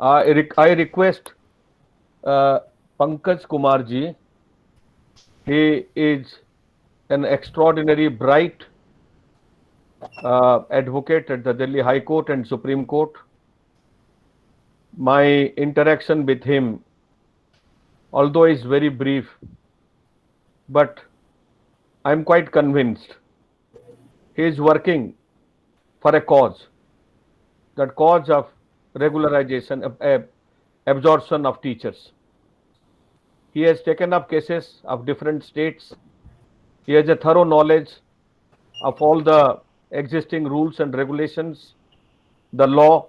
I request Pankaj Kumar ji. He is an extraordinary bright advocate at the Delhi High Court and Supreme Court. My interaction with him, although is very brief, but I'm quite convinced he is working for a cause, that cause of regularization, absorption of teachers. He has taken up cases of different states. He has a thorough knowledge of all the existing rules and regulations, the law.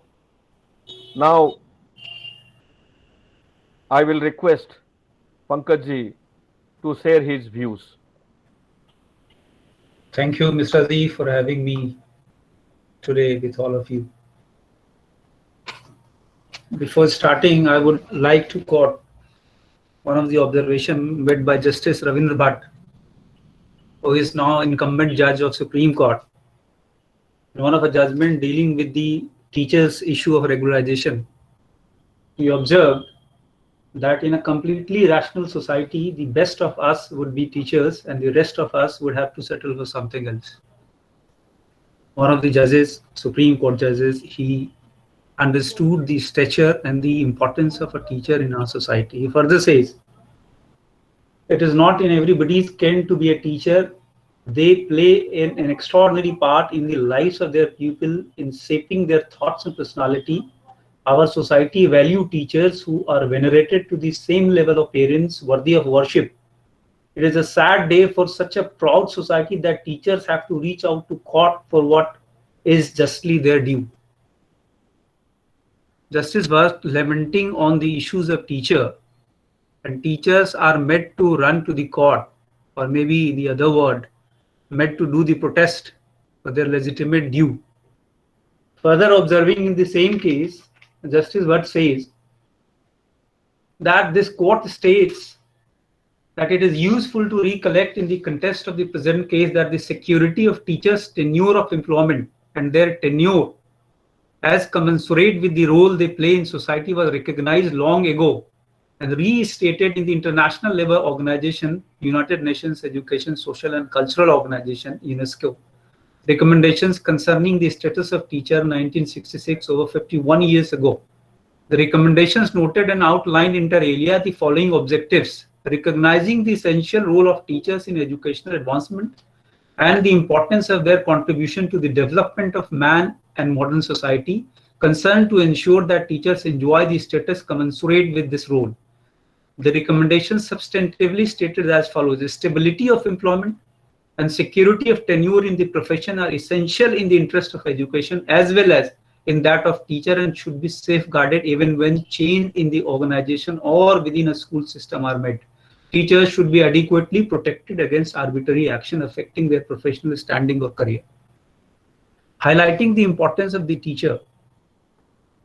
Now, I will request Pankaj to share his views. Thank you, Mr. Z, for having me today with all of you. Before starting, I would like to quote one of the observations made by Justice Ravindra Bhatt, who is now incumbent judge of Supreme Court. In one of a judgment dealing with the teachers' issue of regularization, he observed that in a completely rational society, the best of us would be teachers and the rest of us would have to settle for something else. One of the judges, Supreme Court judges, he understood the stature and the importance of a teacher in our society. He further says, it is not in everybody's ken to be a teacher. They play an extraordinary part in the lives of their pupil in shaping their thoughts and personality. Our society value teachers who are venerated to the same level of parents worthy of worship. It is a sad day for such a proud society that teachers have to reach out to court for what is justly their due. Justice was lamenting on the issues of teacher, and teachers are made to run to the court, or maybe the other word, made to do the protest for their legitimate due. Further observing in the same case, Justice Bhatt says that this court states that it is useful to recollect in the context of the present case that the security of teachers' tenure of employment and their tenure as commensurate with the role they play in society was recognized long ago and restated in the international level organization, United Nations Education, Social and Cultural Organization, UNESCO. Recommendations concerning the status of teacher 1966, over 51 years ago. The recommendations noted and outlined inter alia the following objectives: recognizing the essential role of teachers in educational advancement and the importance of their contribution to the development of man and modern society, concerned to ensure that teachers enjoy the status commensurate with this role. The recommendations substantively stated as follows: the stability of employment and security of tenure in the profession are essential in the interest of education as well as in that of teacher and should be safeguarded even when change in the organization or within a school system are made. Teachers should be adequately protected against arbitrary action affecting their professional standing or career. Highlighting the importance of the teacher,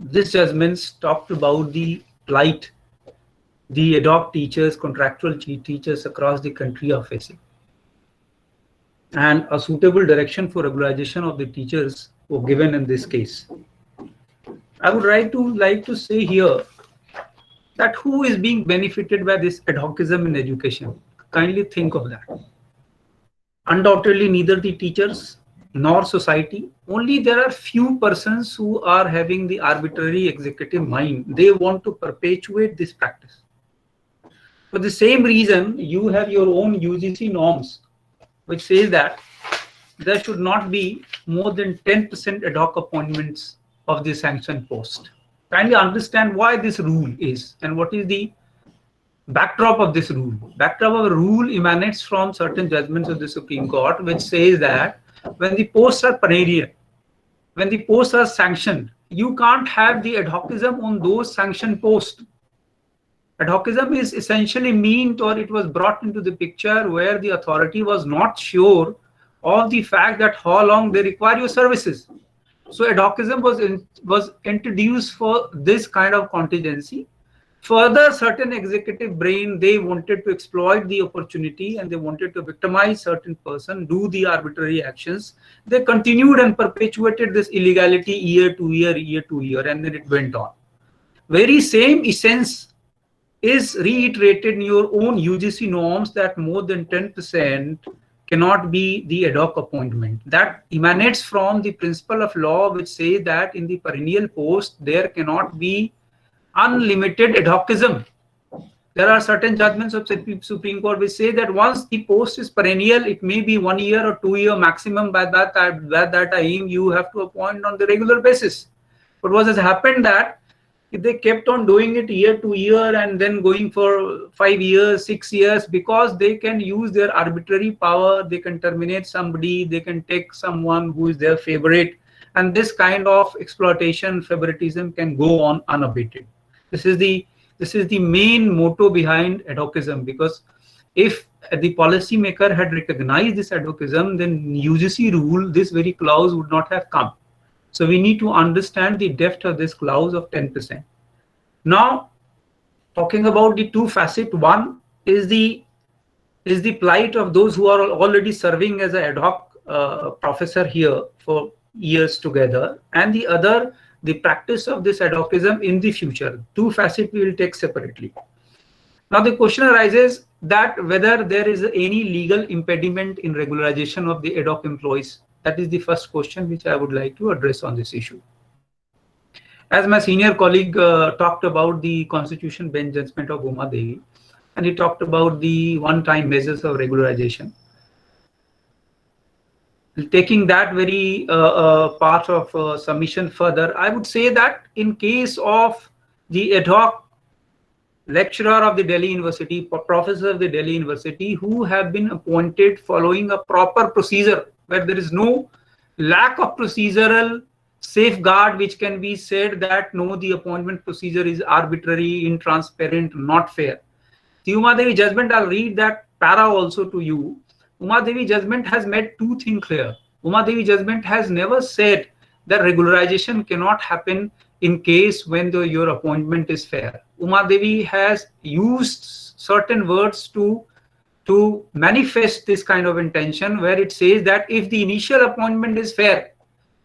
this judgment talked about the plight the ad hoc teachers, contractual teachers across the country are facing, and a suitable direction for regularization of the teachers were given in this case. I would like to say here that who is being benefited by this ad hocism in education? Kindly think of that. Undoubtedly, neither the teachers nor society. Only there are few persons who are having the arbitrary executive mind. They want to perpetuate this practice. For the same reason, you have your own UGC norms, which says that there should not be more than 10% ad hoc appointments of the sanctioned post. Kindly understand why this rule is and what is the backdrop of this rule. Backdrop of the rule emanates from certain judgments of the Supreme Court, which says that when the posts are perennial, when the posts are sanctioned, you can't have the ad hocism on those sanctioned posts. Ad hocism is essentially meant, or it was brought into the picture where the authority was not sure of the fact that how long they require your services. So ad hocism was introduced for this kind of contingency. Further, certain executive brain, they wanted to exploit the opportunity and they wanted to victimize certain person, do the arbitrary actions. They continued and perpetuated this illegality year to year, and then it went on. very same essence is reiterated in your own UGC norms that more than 10% cannot be the ad hoc appointment. That emanates from the principle of law, which says that in the perennial post, there cannot be unlimited ad hocism. There are certain judgments of Supreme Court which say that once the post is perennial, it may be 1 year or 2 year maximum. By that time, you have to appoint on the regular basis. But what has happened that if they kept on doing it year to year and then going for 5 years, 6 years, because they can use their arbitrary power, they can terminate somebody, they can take someone who is their favorite, and this kind of exploitation, favoritism can go on unabated. This is the main motto behind ad hocism, because if the policymaker had recognized this ad hocism, then UGC rule, this very clause would not have come. So we need to understand the depth of this clause of 10%. Now, talking about the two facets, one is the plight of those who are already serving as an ad hoc professor here for years together, and the other, the practice of this ad hocism in the future. Two facets we will take separately. Now the question arises that whether there is any legal impediment in regularization of the ad hoc employees. That is the first question which I would like to address on this issue. As my senior colleague talked about the Constitution Bench judgment of Uma Devi, and he talked about the one-time measures of regularization. Taking that very part of submission further, I would say that in case of the ad hoc lecturer of the Delhi University, professor of the Delhi University, who have been appointed following a proper procedure, where there is no lack of procedural safeguard which can be said that no, the appointment procedure is arbitrary, intransparent, not fair. The Uma Devi judgment, I'll read that para also to you. Uma Devi judgment has made two things clear. Uma Devi judgment has never said that regularization cannot happen in case when your appointment is fair. Uma Devi has used certain words to manifest this kind of intention, where it says that if the initial appointment is fair,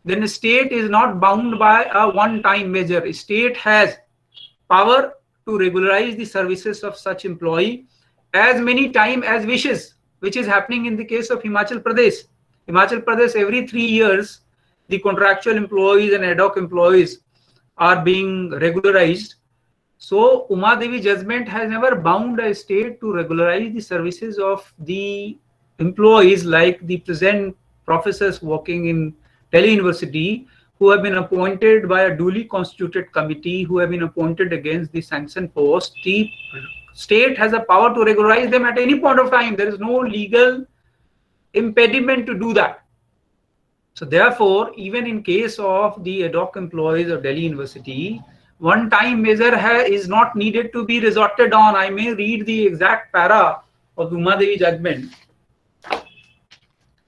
then the state is not bound by a one-time measure. The state has power to regularize the services of such employee as many times as wishes, which is happening in the case of Himachal Pradesh. Himachal Pradesh, every 3 years, the contractual employees and ad hoc employees are being regularized. So Uma Devi judgment has never bound a state to regularize the services of the employees like the present professors working in Delhi University, who have been appointed by a duly constituted committee, who have been appointed against the sanctioned post. The state has a power to regularize them at any point of time. There is no legal impediment to do that. So therefore, even in case of the ad hoc employees of Delhi University, one-time measure is not needed to be resorted on. I may read the exact para of the Uma Devi judgment.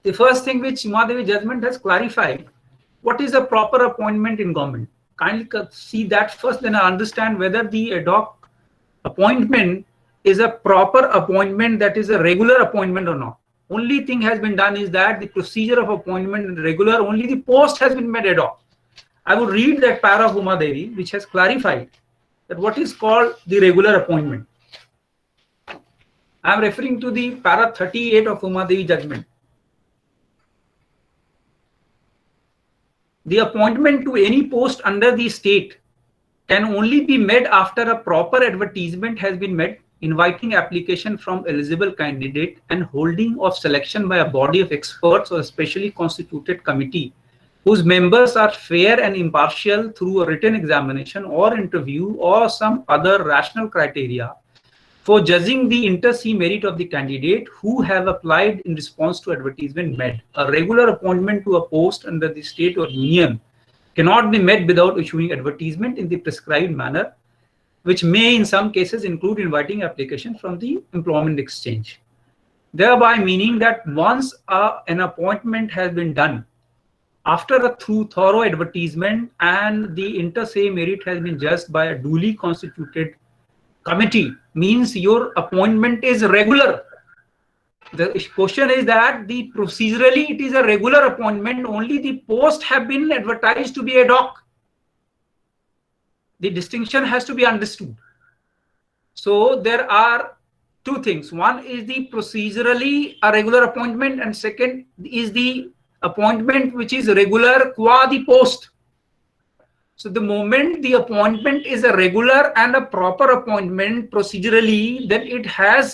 The first thing which Uma Devi judgment has clarified, what is a proper appointment in government? Kindly see that first, then I understand whether the ad hoc appointment is a proper appointment, that is a regular appointment or not. Only thing has been done is that the procedure of appointment is regular, only the post has been made ad hoc. I would read that para of Uma Devi, which has clarified that what is called the regular appointment. I am referring to the para 38 of Uma Devi judgment. The appointment to any post under the state can only be made after a proper advertisement has been made, inviting application from eligible candidate and holding of selection by a body of experts or a specially constituted committee whose members are fair and impartial through a written examination or interview or some other rational criteria for judging the inter se merit of the candidate who have applied in response to advertisement made. A regular appointment to a post under the state or union cannot be made without issuing advertisement in the prescribed manner, which may in some cases include inviting application from the employment exchange. Thereby meaning that once an appointment has been done, after a thorough advertisement and the inter se merit has been judged by a duly constituted committee, means your appointment is regular. The question is that procedurally it is a regular appointment, only the post have been advertised to be ad hoc. the distinction has to be understood. So there are two things. One is the procedurally a regular appointment, and second is the appointment which is regular qua the post. So the moment the appointment is a regular and a proper appointment procedurally, then it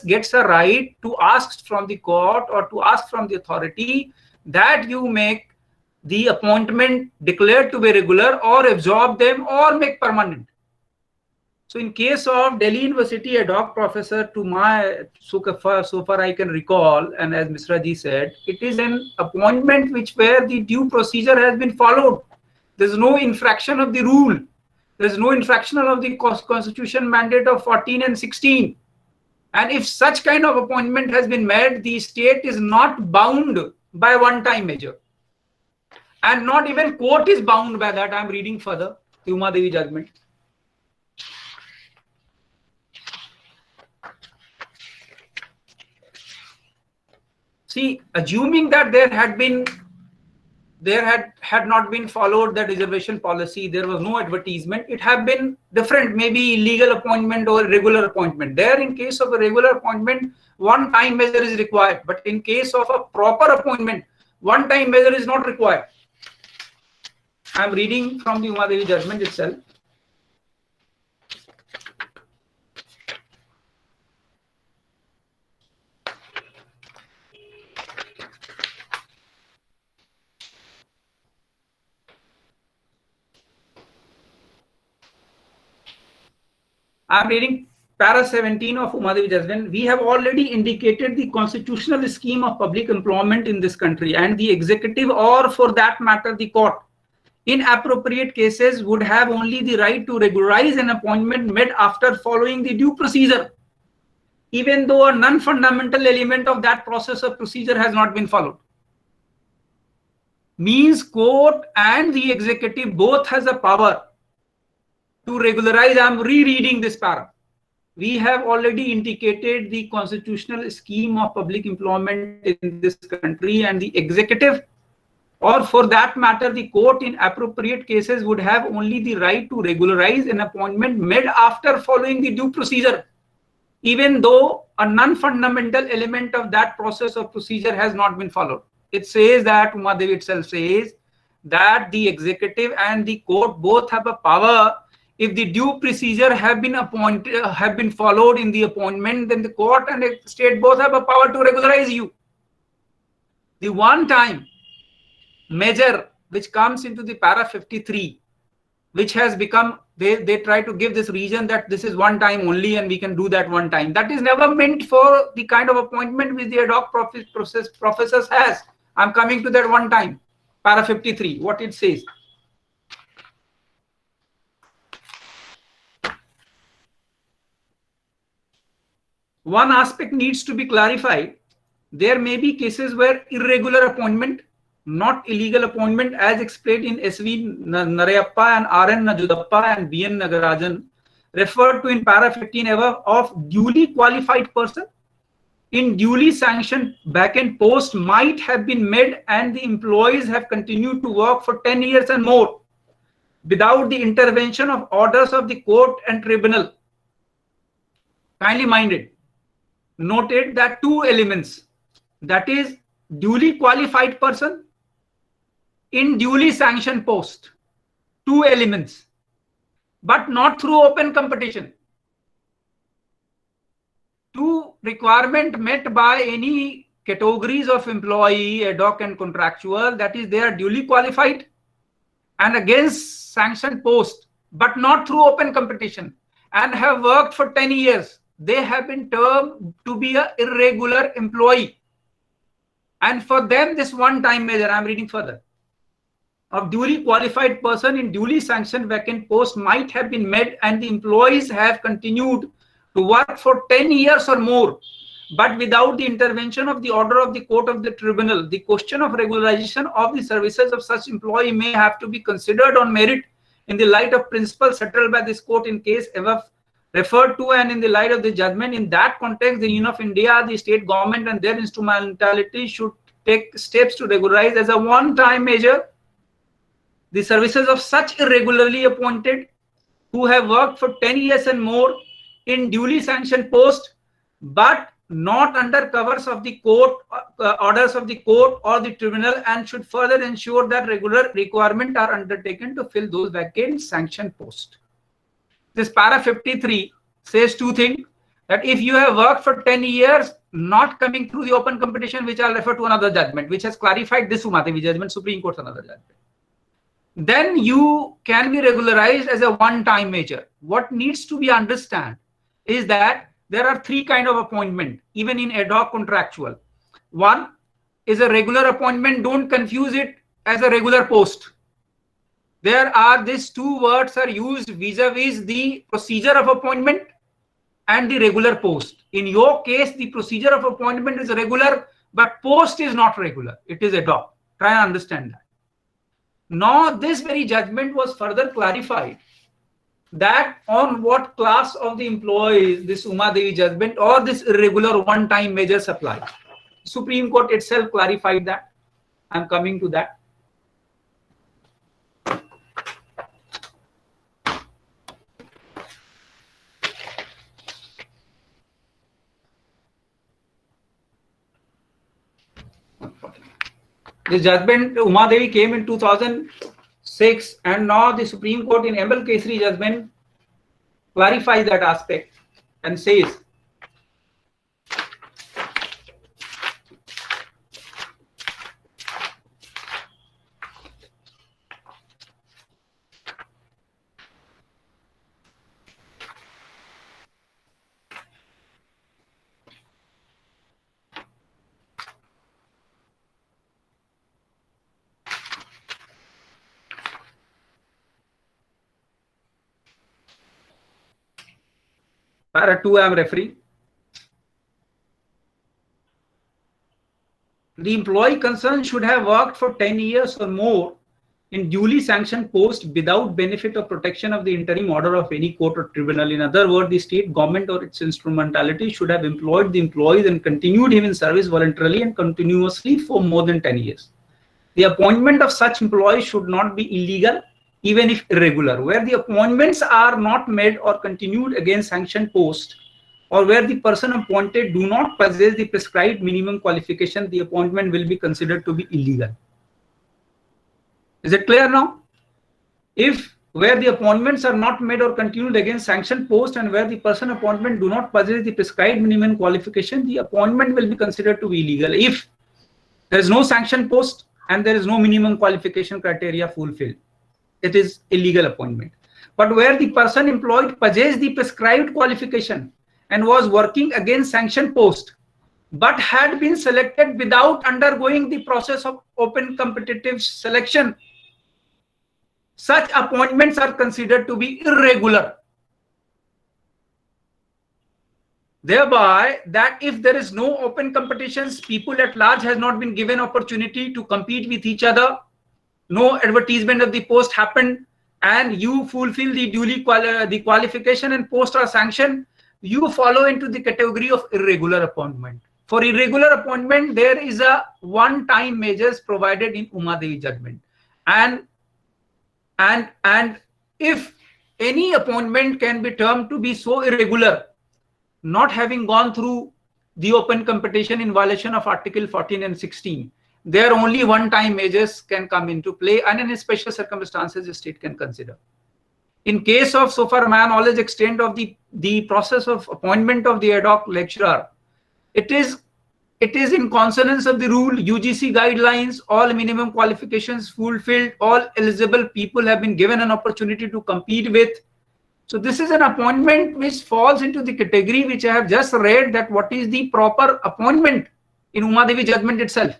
gets a right to ask from the court or to ask from the authority that you make the appointment declared to be regular or absorb them or make permanent. So in case of Delhi University ad hoc professor, so far I can recall, and as Misra ji said, it is an appointment where the due procedure has been followed. There's no infraction of the rule. There's no infraction of the constitution mandate of 14 and 16. And if such kind of appointment has been made, the state is not bound by one-time measure. And not even court is bound by that. I'm reading further, the Uma Devi judgment. See, assuming that there had not been followed the reservation policy, there was no advertisement, it had been different, maybe illegal appointment or regular appointment. There, in case of a regular appointment, one time measure is required. But in case of a proper appointment, one time measure is not required. I'm reading from the Uma Devi judgment itself. I'm reading para 17 of Uma Devi judgment. We have already indicated the constitutional scheme of public employment in this country, and the executive, or for that matter the court, in appropriate cases would have only the right to regularize an appointment made after following the due procedure, even though a non-fundamental element of that process or procedure has not been followed. Means court and the executive both has a power to regularize. I'm rereading this para. We have already indicated the constitutional scheme of public employment in this country, and the executive, or for that matter the court, in appropriate cases would have only the right to regularize an appointment made after following the due procedure, even though a non-fundamental element of that process or procedure has not been followed. It says that, Uma Devi itself says that the executive and the court both have a power. If the due procedure have been followed in the appointment, then the court and the state both have a power to regularize you. The one-time measure which comes into the para 53, which has become, they try to give this reason that this is one time only and we can do that one time. That is never meant for the kind of appointment which the ad hoc professors has. I'm coming to that one time. Para 53, what it says. One aspect needs to be clarified. There may be cases where irregular appointment, not illegal appointment, as explained in S.V. Narayappa and R.N. Najudappa and B.N. Nagarajan, referred to in para 15 above, of duly qualified person in duly sanctioned back-end post might have been made, and the employees have continued to work for 10 years and more without the intervention of orders of the court and tribunal. Kindly minded. Noted that two elements, that is duly qualified person in duly sanctioned post, two elements, but not through open competition. Two requirement met by any categories of employee, ad hoc and contractual, that is they are duly qualified and against sanctioned post, but not through open competition, and have worked for 10 years. They have been termed to be an irregular employee. And for them, this one-time measure, I'm reading further, of duly qualified person in duly sanctioned vacant post might have been made, and the employees have continued to work for 10 years or more, but without the intervention of the order of the court of the tribunal. The question of regularization of the services of such employee may have to be considered on merit in the light of principles settled by this court in case above referred to, and in the light of the judgment. In that context, the Union of India, the state government and their instrumentality should take steps to regularize as a one-time measure the services of such irregularly appointed who have worked for 10 years and more in duly sanctioned post, but not under covers of the court, orders of the court or the tribunal, and should further ensure that regular requirements are undertaken to fill those vacant sanctioned posts. This para 53 says two things, that if you have worked for 10 years, not coming through the open competition, which I'll refer to another judgment, which has clarified this Umadevi judgment, Supreme Court's another judgment, then you can be regularized as a one-time measure. What needs to be understood is that there are three kinds of appointment, even in ad hoc contractual. One is a regular appointment. Don't confuse it as a regular post. There are these two words are used vis-a-vis the procedure of appointment and the regular post. In your case, the procedure of appointment is regular, but post is not regular. It is ad hoc. Try and understand that. Now, this very judgment was further clarified that on what class of the employees this Umadevi judgment or this irregular one-time measures apply. Supreme Court itself clarified that. I'm coming to that. This judgment, Umadevi, came in 2006, and now the Supreme Court in ML Kesri judgment clarifies that aspect and says, para 2 I am referring. The employee concerned should have worked for 10 years or more in duly sanctioned post without benefit or protection of the interim order of any court or tribunal. In other words, the state government or its instrumentality should have employed the employees and continued him in service voluntarily and continuously for more than 10 years. The appointment of such employees should not be illegal, even if irregular. Where the appointments are not made or continued against sanctioned post, or where the person appointed do not possess the prescribed minimum qualification, the appointment will be considered to be illegal. Is it clear now? If where the appointments are not made or continued against sanctioned post, and where the person appointment do not possess the prescribed minimum qualification, the appointment will be considered to be illegal. If there is no sanctioned post and there is no minimum qualification criteria fulfilled, it is illegal appointment. But where the person employed possessed the prescribed qualification and was working against sanctioned post, but had been selected without undergoing the process of open competitive selection, such appointments are considered to be irregular. Thereby, that if there is no open competitions, people at large has not been given opportunity to compete with each other, no advertisement of the post happened, and you fulfill the duly the qualification and post are sanctioned, you follow into the category of irregular appointment. For irregular appointment, there is a one-time measures provided in Umadevi judgment, and if any appointment can be termed to be so irregular, not having gone through the open competition in violation of Article 14 and 16, there only one-time measures can come into play, and in special circumstances the state can consider. In case of, so far my knowledge extent of the process of appointment of the ad hoc lecturer, it is in consonance of the rule, UGC guidelines, all minimum qualifications fulfilled, all eligible people have been given an opportunity to compete with. So this is an appointment which falls into the category which I have just read, that what is the proper appointment in Umadevi judgment itself.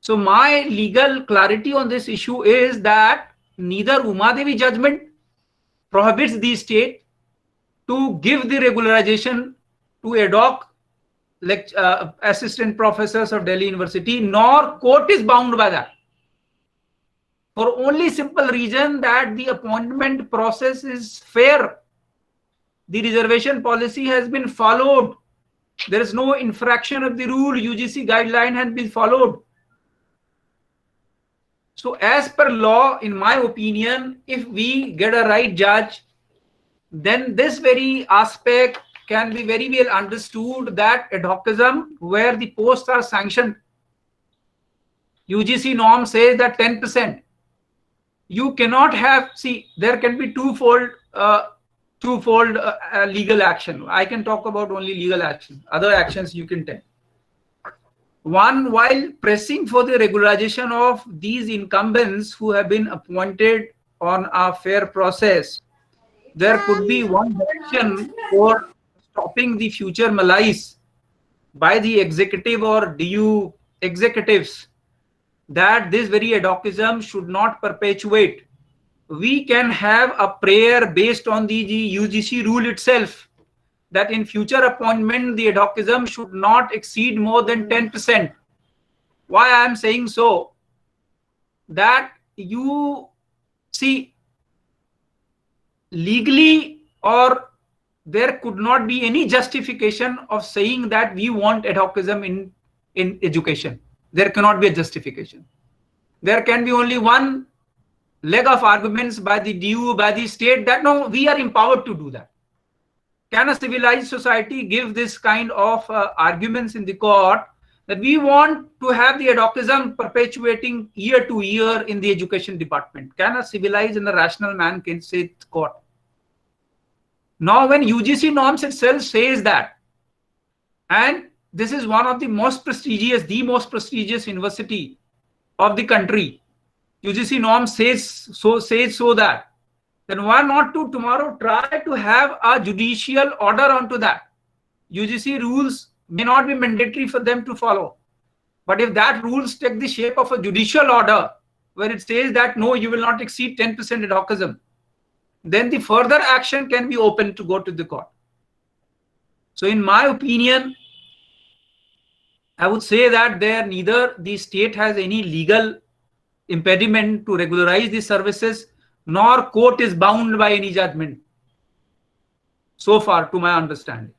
So my legal clarity on this issue is that neither Umadevi judgment prohibits the state to give the regularization to ad hoc assistant professors of Delhi University, nor court is bound by that. For only simple reason that the appointment process is fair. The reservation policy has been followed. There is no infraction of the rule. UGC guideline has been followed. So as per law, in my opinion, if we get a right judge, then this very aspect can be very well understood, that ad hocism where the posts are sanctioned, UGC norm says that 10%. You cannot have, see, there can be twofold legal action. I can talk about only legal action. Other actions you can take. One, while pressing for the regularization of these incumbents who have been appointed on a fair process, there could be one direction for stopping the future malice by the executive or DU executives, that this very ad hocism should not perpetuate. We can have a prayer based on the UGC rule itself, that in future appointment the ad hocism should not exceed more than 10%. Why I am saying so? That you see, legally, or there could not be any justification of saying that we want ad hocism in education. There cannot be a justification. There can be only one leg of arguments by the DU, by the state, that no, we are empowered to do that. Can a civilized society give this kind of arguments in the court, that we want to have the ad hocism perpetuating year to year in the education department? Can a civilized and a rational man can say it to court? Now, when UGC norms itself says that, and this is one of the most prestigious university of the country, UGC norm says so that, then why not to tomorrow try to have a judicial order onto that? UGC rules may not be mandatory for them to follow, but if that rules take the shape of a judicial order where it says that no, you will not exceed 10% ad hocism, then the further action can be open to go to the court. So in my opinion, I would say that there neither the state has any legal impediment to regularize these services, nor court is bound by any judgment, so far to my understanding.